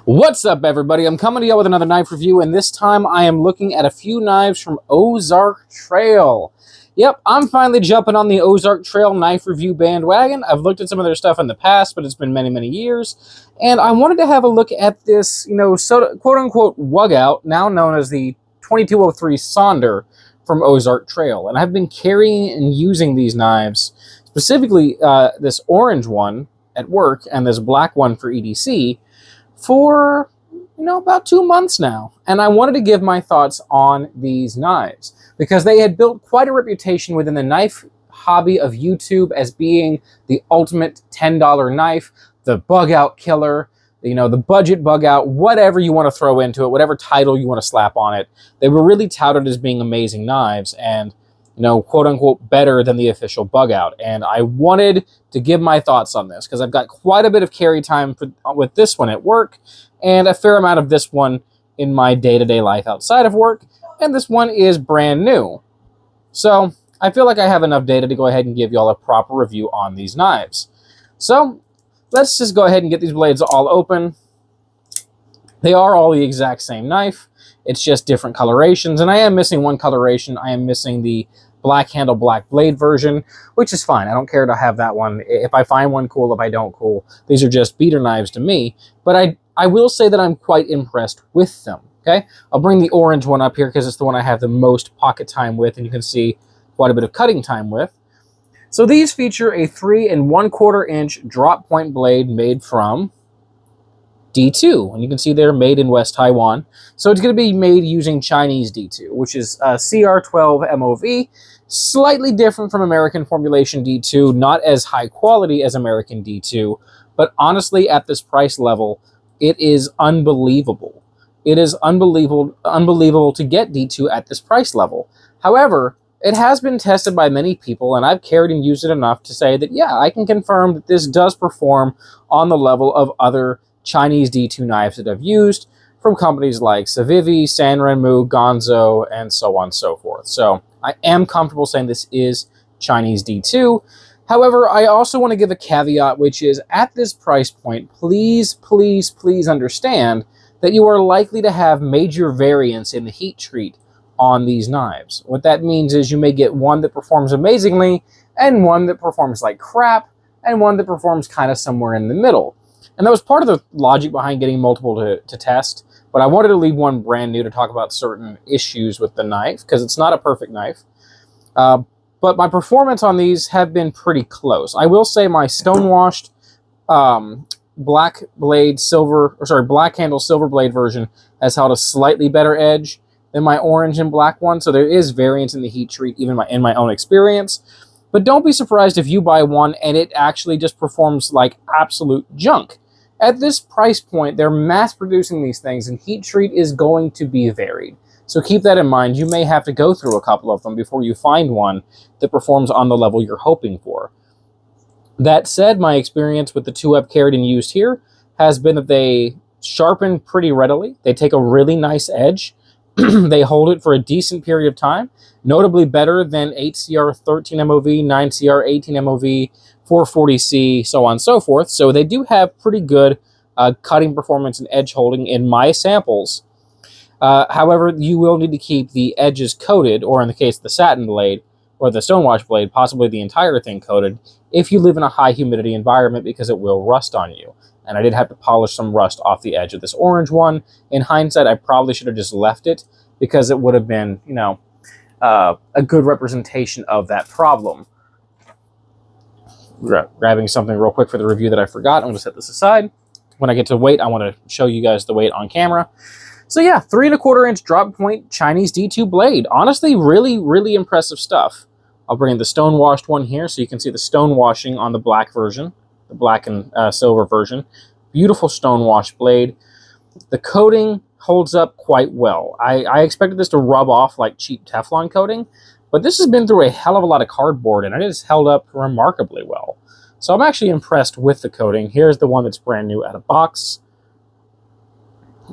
What's up, everybody? I'm coming to you with another knife review, and this time I am looking at a few knives from Ozark Trail. Yep, I'm finally jumping on the Ozark Trail knife review bandwagon. I've looked at some of their stuff in the past, but it's been many, many years, and I wanted to have a look at this, quote-unquote Bugout, now known as the 2203 Sonder from Ozark Trail. And I've been carrying and using these knives, specifically this orange one at work and this black one for EDC, for about 2 months now, and I wanted to give my thoughts on these knives because they had built quite a reputation within the knife hobby of YouTube as being the ultimate $10 knife, the Bugout killer, the budget Bugout, whatever you want to throw into it, whatever title you want to slap on it. They were really touted as being amazing knives and quote unquote better than the official Bugout. And I wanted to give my thoughts on this because I've got quite a bit of carry time with this one at work and a fair amount of this one in my day-to-day life outside of work. And this one is brand new. So I feel like I have enough data to go ahead and give y'all a proper review on these knives. So let's just go ahead and get these blades all open. They are all the exact same knife. It's just different colorations, and I am missing one coloration. I am missing the black handle, black blade version, which is fine. I don't care to have that one. If I find one cool, if I don't, cool. These are just beater knives to me, but I will say that I'm quite impressed with them, okay? I'll bring the orange one up here because it's the one I have the most pocket time with, and you can see quite a bit of cutting time with. So these feature a 3 1/4 inch drop point blade made from D2, and you can see they're made in West Taiwan. So it's going to be made using Chinese D2, which is CR12 MOV, slightly different from American formulation D2, not as high quality as American D2, but honestly, at this price level, it is unbelievable. It is unbelievable to get D2 at this price level. However, it has been tested by many people, and I've carried and used it enough to say that, yeah, I can confirm that this does perform on the level of other Chinese D2 knives that I've used from companies like Civivi, Sanrenmu, Gonzo, and so on and so forth. So I am comfortable saying this is Chinese D2. However, I also want to give a caveat, which is at this price point, please, please, please understand that you are likely to have major variance in the heat treat on these knives. What that means is you may get one that performs amazingly and one that performs like crap and one that performs kind of somewhere in the middle. And that was part of the logic behind getting multiple to test, but I wanted to leave one brand new to talk about certain issues with the knife, because it's not a perfect knife. But my performance on these have been pretty close. I will say my stonewashed black handle silver blade version has held a slightly better edge than my orange and black one, so there is variance in the heat treat, even in my own experience. But don't be surprised if you buy one and it actually just performs like absolute junk. At this price point, they're mass producing these things, and heat treat is going to be varied. So keep that in mind. You may have to go through a couple of them before you find one that performs on the level you're hoping for. That said, my experience with the two I've carried and used here has been that they sharpen pretty readily. They take a really nice edge. They hold it for a decent period of time, notably better than 8CR 13 MOV, 9CR 18 MOV, 440C, so on and so forth. So they do have pretty good cutting performance and edge holding in my samples. However, you will need to keep the edges coated, or in the case of the satin blade or the stonewash blade, possibly the entire thing coated, if you live in a high humidity environment, because it will rust on you. And I did have to polish some rust off the edge of this orange one. In hindsight, I probably should have just left it, because it would have been, a good representation of that problem. Grabbing something real quick for the review that I forgot. I'm going to set this aside. When I get to weight, I want to show you guys the weight on camera. So yeah, 3 1/4 inch drop point Chinese D2 blade. Honestly, really, really impressive stuff. I'll bring in the stonewashed one here so you can see the stonewashing on the black version, the black and silver version. Beautiful stonewash blade. The coating holds up quite well. I expected this to rub off like cheap Teflon coating, but this has been through a hell of a lot of cardboard, and it has held up remarkably well. So I'm actually impressed with the coating. Here's the one that's brand new out of box.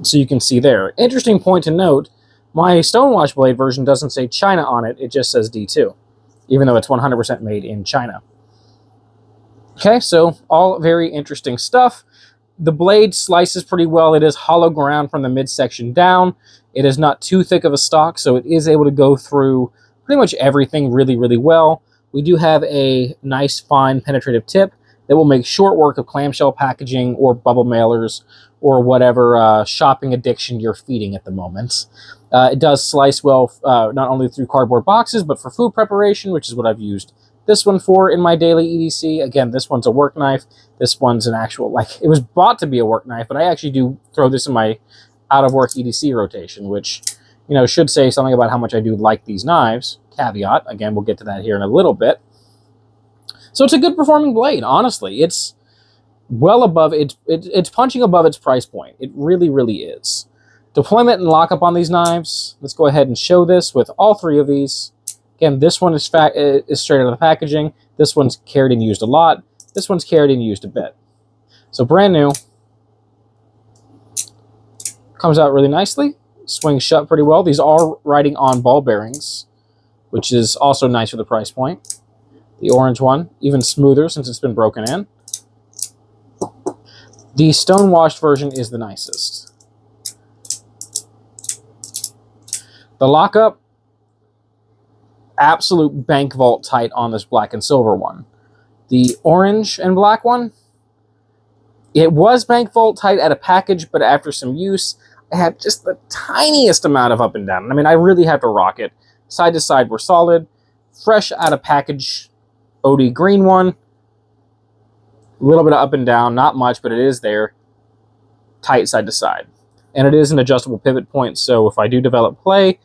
So you can see there. Interesting point to note, my stonewash blade version doesn't say China on it, it just says D2, even though it's 100% made in China. Okay, so all very interesting stuff. The blade slices pretty well. It is hollow ground from the midsection down. It is not too thick of a stock, so it is able to go through pretty much everything really, really well. We do have a nice, fine, penetrative tip that will make short work of clamshell packaging or bubble mailers or whatever shopping addiction you're feeding at the moment. It does slice well, not only through cardboard boxes, but for food preparation, which is what I've used this one for in my daily EDC. Again, this one's a work knife. This one's an actual, like, it was bought to be a work knife, but I actually do throw this in my out-of-work EDC rotation, which, you know, should say something about how much I do like these knives. Caveat. Again, we'll get to that here in a little bit. So it's a good performing blade, honestly. It's well above, it's punching above its price point. It really, really is. Deployment and lockup on these knives. Let's go ahead and show this with all three of these. Again, this one is straight out of the packaging. This one's carried and used a lot. This one's carried and used a bit. So brand new. Comes out really nicely. Swings shut pretty well. These are riding on ball bearings, which is also nice for the price point. The orange one, even smoother since it's been broken in. The stone-washed version is the nicest. The lockup, absolute bank vault tight on this black and silver one. The orange and black one, it was bank vault tight at a package, but after some use, I had just the tiniest amount of up and down. I mean, I really have to rock it. Side to side were solid. Fresh out of package, OD green one. A little bit of up and down, not much, but it is there. Tight side to side. And it is an adjustable pivot point, so if I do develop play,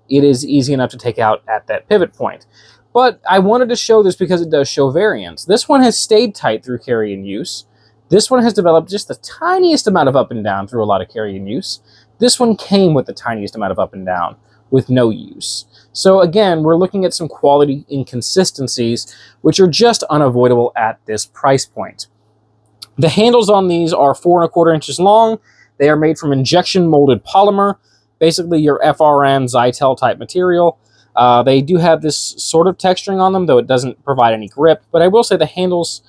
it is easy enough to take out at that pivot point. But I wanted to show this because it does show variance. This one has stayed tight through carry and use. This one has developed just the tiniest amount of up and down through a lot of carry and use. This one came with the tiniest amount of up and down with no use. So again, we're looking at some quality inconsistencies, which are just unavoidable at this price point. The handles on these are 4 1/4 inches long. They are made from injection molded polymer, basically your FRN Zytel type material. They do have this sort of texturing on them, though it doesn't provide any grip, but I will say the handles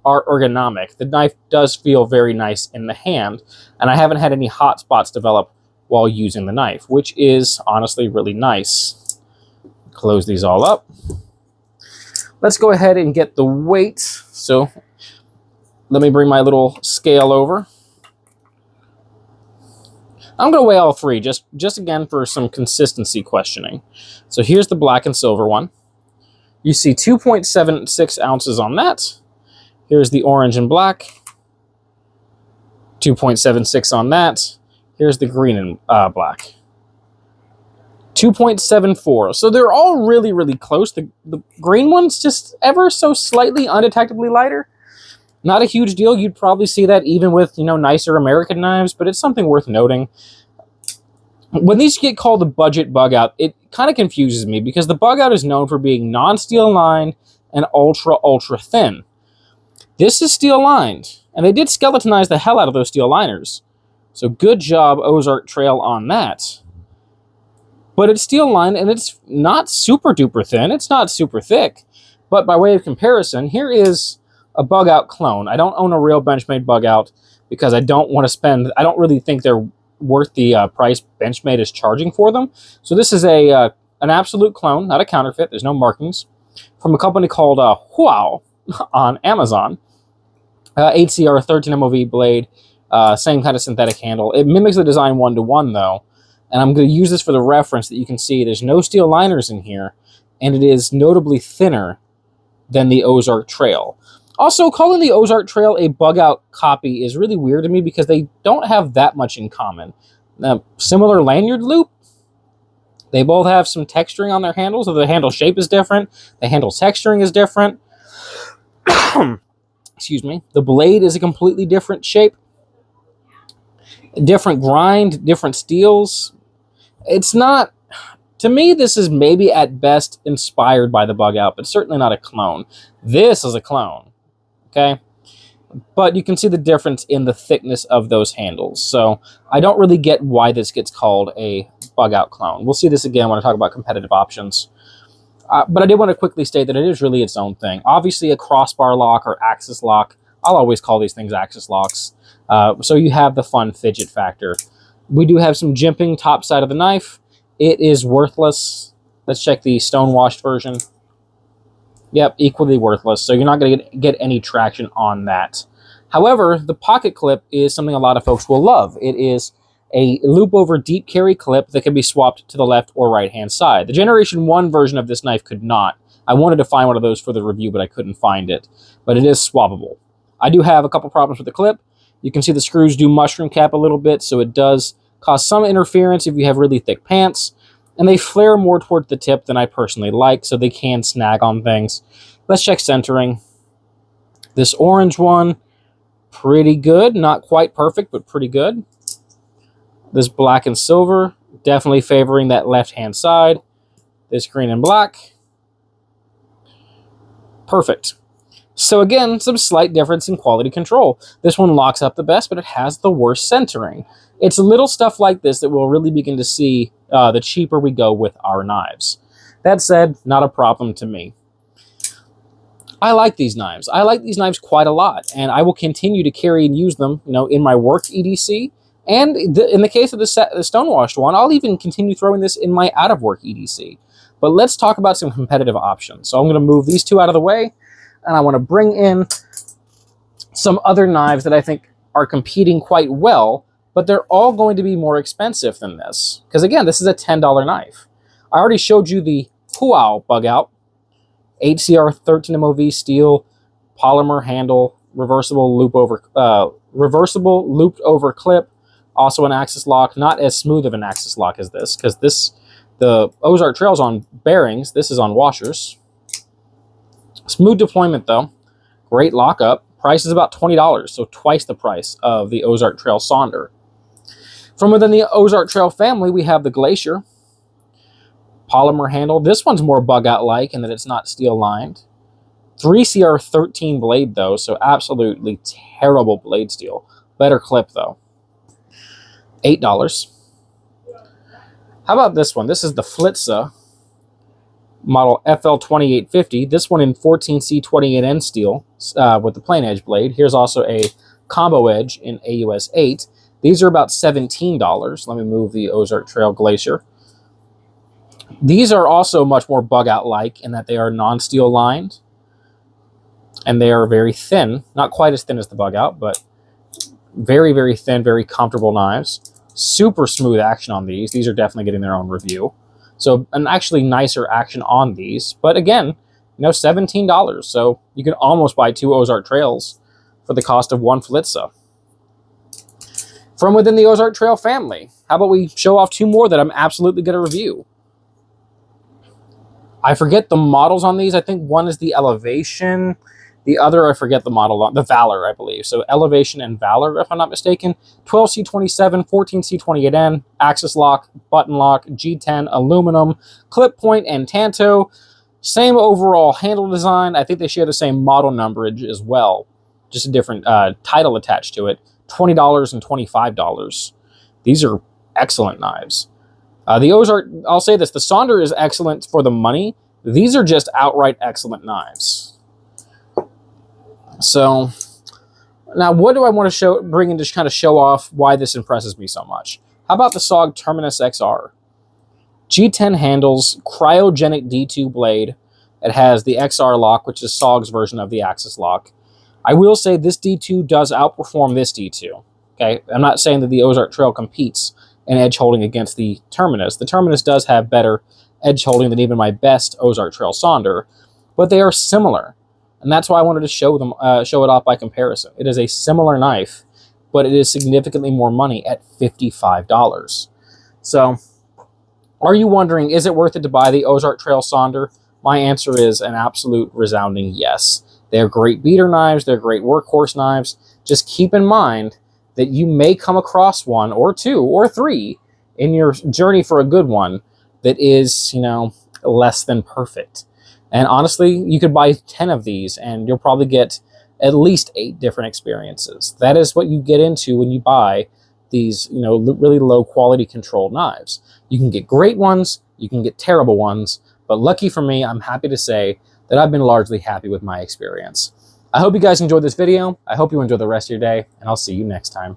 are ergonomic. The knife does feel very nice in the hand, and I haven't had any hot spots develop while using the knife, which is honestly really nice. Close these all up. Let's go ahead and get the weight. So let me bring my little scale over. I'm going to weigh all three, just again for some consistency questioning. So here's the black and silver one. You see 2.76 ounces on that. Here's the orange and black. 2.76 on that. Here's the green and black. 2.74. So they're all really, really close. The green one's just ever so slightly undetectably lighter. Not a huge deal. You'd probably see that even with, you know, nicer American knives, but it's something worth noting. When these get called the budget Bugout, it kind of confuses me because the Bugout is known for being non-steel lined and ultra, ultra thin. This is steel lined, and they did skeletonize the hell out of those steel liners. So good job, Ozark Trail, on that. But it's steel lined, and it's not super duper thin. It's not super thick. But by way of comparison, here is a Bugout clone. I don't own a real Benchmade Bugout because I don't want to spend, I don't really think they're worth the price Benchmade is charging for them. So this is an absolute clone, not a counterfeit. There's no markings. From a company called Wow on Amazon. HCR 13 MOV blade, same kind of synthetic handle. It mimics the design 1-to-1 though. And I'm going to use this for the reference that you can see there's no steel liners in here, and it is notably thinner than the Ozark Trail. Also, calling the Ozark Trail a Bugout copy is really weird to me because they don't have that much in common. Similar lanyard loop. They both have some texturing on their handles, so the handle shape is different. The handle texturing is different. Excuse me. The blade is a completely different shape. Different grind, different steels. It's not... To me, this is maybe at best inspired by the Bugout, but certainly not a clone. This is a clone. Okay, but you can see the difference in the thickness of those handles. So I don't really get why this gets called a Bugout clone. We'll see this again when I talk about competitive options. But I did want to quickly state that it is really its own thing. Obviously, a crossbar lock or axis lock, I'll always call these things axis locks. So you have the fun fidget factor. We do have some jimping top side of the knife. It is worthless. Let's check the stone-washed version. Yep, equally worthless. So you're not going to get any traction on that. However, the pocket clip is something a lot of folks will love. It is a loop-over deep carry clip that can be swapped to the left or right-hand side. The Generation 1 version of this knife could not. I wanted to find one of those for the review, but I couldn't find it. But it is swappable. I do have a couple problems with the clip. You can see the screws do mushroom cap a little bit, so it does cause some interference if you have really thick pants. And they flare more towards the tip than I personally like, so they can snag on things. Let's check centering. This orange one, pretty good. Not quite perfect, but pretty good. This black and silver, definitely favoring that left-hand side. This green and black, perfect. So again, some slight difference in quality control. This one locks up the best, but it has the worst centering. It's little stuff like this that we'll really begin to see the cheaper we go with our knives. That said, not a problem to me. I like these knives. I like these knives quite a lot, and I will continue to carry and use them, in my work EDC. And in the case of the stonewashed one, I'll even continue throwing this in my out-of-work EDC. But let's talk about some competitive options. So I'm going to move these two out of the way, and I want to bring in some other knives that I think are competing quite well, but they're all going to be more expensive than this. Because again, this is a $10 knife. I already showed you the Bugout Bugout, HCR 13 MOV steel, polymer handle, reversible looped over clip, also an axis lock. Not as smooth of an axis lock as this, because the Ozark Trail's on bearings. This is on washers. Smooth deployment though. Great lockup. Price is about $20, so twice the price of the Ozark Trail Sonder. From within the Ozark Trail family, we have the Glacier. Polymer handle. This one's more Bugout-like in that it's not steel-lined. 3CR13 blade, though, so absolutely terrible blade steel. Better clip, though. $8. How about this one? This is the Flitza model FL2850. This one in 14C28N steel with the plain edge blade. Here's also a combo edge in AUS 8. These are about $17. Let me move the Ozark Trail Glacier. These are also much more Bugout-like in that they are non-steel lined. And they are very thin. Not quite as thin as the Bugout, but very, very thin, very comfortable knives. Super smooth action on these. These are definitely getting their own review. So an actually nicer action on these. But again, $17. So you can almost buy two Ozark Trails for the cost of one Flitza. From within the Ozark Trail family, how about we show off two more that I'm absolutely going to review? I forget the models on these. I think one is the Elevation. The other, I forget the model on, the Valor, I believe. So Elevation and Valor, if I'm not mistaken. 12C27, 14C28N, axis lock, button lock, G10, aluminum, clip point, and Tanto. Same overall handle design. I think they share the same model numberage as well. Just a different title attached to it. $20 and $25. These are excellent knives. The Ozark, I'll say this, the Sonder is excellent for the money. These are just outright excellent knives. So, now what do I want to bring in to kind of show off why this impresses me so much? How about the SOG Terminus XR? G10 handles, cryogenic D2 blade. It has the XR lock, which is SOG's version of the axis lock. I will say this D2 does outperform this D2. Okay, I'm not saying that the Ozark Trail competes in edge holding against the Terminus. The Terminus does have better edge holding than even my best Ozark Trail Sonder, but they are similar. And that's why I wanted to show it off by comparison. It is a similar knife, but it is significantly more money at $55. So, are you wondering, is it worth it to buy the Ozark Trail Sonder? My answer is an absolute resounding yes. They're great beater knives. They're great workhorse knives. Just keep in mind that you may come across one or two or three in your journey for a good one that is, less than perfect. And honestly, you could buy 10 of these and you'll probably get at least 8 different experiences. That is what you get into when you buy these, really low quality controlled knives. You can get great ones, you can get terrible ones, but lucky for me, I'm happy to say that I've been largely happy with my experience. I hope you guys enjoyed this video. I hope you enjoy the rest of your day, and I'll see you next time.